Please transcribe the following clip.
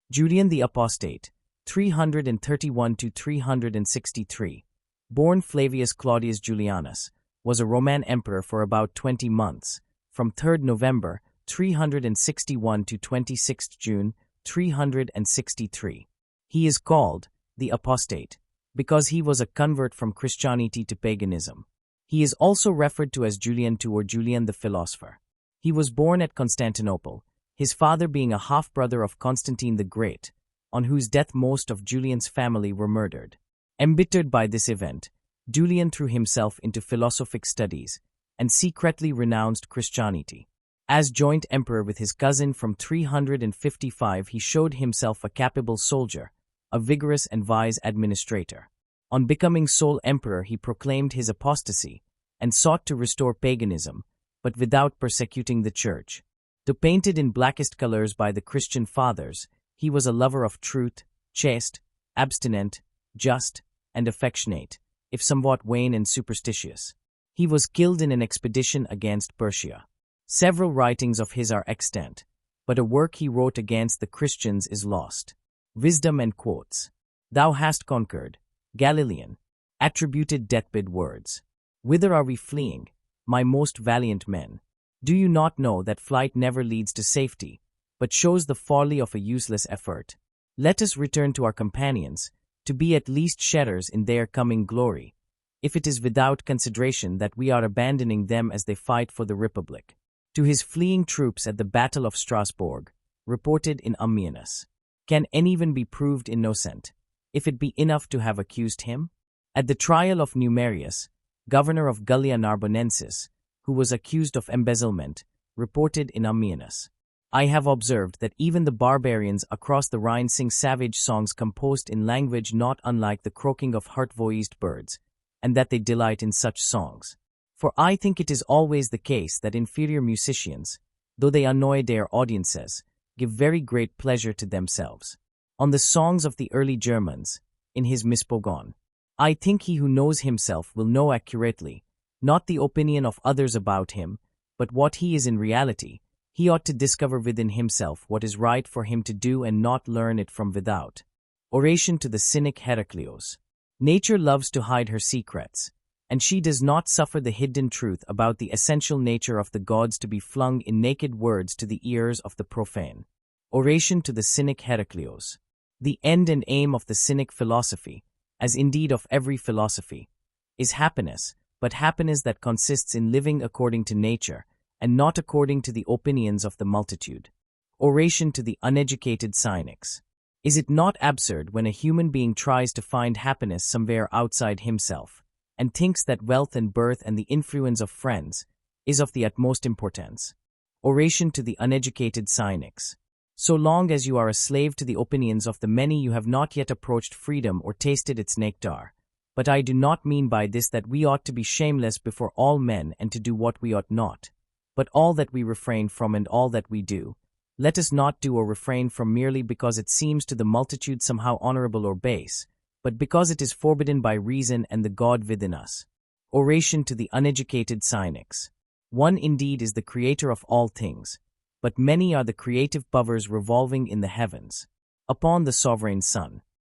Julian the Apostate, 331–363, born Flavius Claudius Julianus, was a Roman emperor for about 20 months, from 3rd November 361 to 26th June 363. He is called the Apostate because he was a convert from Christianity to paganism. He is also referred to as Julian II or Julian the Philosopher. He was born at Constantinople, his father being a half-brother of Constantine the Great, on whose death most of Julian's family were murdered. Embittered by this event, Julian threw himself into philosophic studies and secretly renounced Christianity. As joint emperor with his cousin from 355, he showed himself a capable soldier, a vigorous and wise administrator. On becoming sole emperor, he proclaimed his apostasy and sought to restore paganism, but without persecuting the church. Though painted in blackest colors by the Christian fathers, he was a lover of truth, chaste, abstinent, just, and affectionate, if somewhat vain and superstitious. He was killed in an expedition against Persia. Several writings of his are extant, but a work he wrote against the Christians is lost. Wisdom and quotes. Thou hast conquered, Galilean, attributed deathbed words. Whither are we fleeing, my most valiant men? Do you not know that flight never leads to safety, but shows the folly of a useless effort? Let us return to our companions, to be at least sharers in their coming glory, if it is without consideration that we are abandoning them as they fight for the Republic. To his fleeing troops at the Battle of Strasbourg, reported in Ammianus. Can anyone be proved innocent, if it be enough to have accused him? At the trial of Numerius, governor of Gallia Narbonensis, who was accused of embezzlement, reported in Ammianus. I have observed that even the barbarians across the Rhine sing savage songs composed in language not unlike the croaking of hart-voiced birds, and that they delight in such songs. For I think it is always the case that inferior musicians, though they annoy their audiences, give very great pleasure to themselves. On the songs of the early Germans, in his Mispogon, I think he who knows himself will know accurately, not the opinion of others about him, but what he is in reality. He ought to discover within himself what is right for him to do and not learn it from without. Oration to the cynic Heraclius. Nature loves to hide her secrets, and she does not suffer the hidden truth about the essential nature of the gods to be flung in naked words to the ears of the profane. Oration to the cynic Heraclius. The end and aim of the cynic philosophy, as indeed of every philosophy, is happiness, but happiness that consists in living according to nature, and not according to the opinions of the multitude. Oration to the uneducated cynics. Is it not absurd when a human being tries to find happiness somewhere outside himself, and thinks that wealth and birth and the influence of friends is of the utmost importance? Oration to the uneducated cynics. So long as you are a slave to the opinions of the many, you have not yet approached freedom or tasted its nectar. But I do not mean by this that we ought to be shameless before all men and to do what we ought not. But all that we refrain from and all that we do, let us not do or refrain from merely because it seems to the multitude somehow honorable or base, but because it is forbidden by reason and the God within us. Oration to the uneducated cynics. One indeed is the creator of all things, but many are the creative powers revolving in the heavens. Upon the sovereign sun,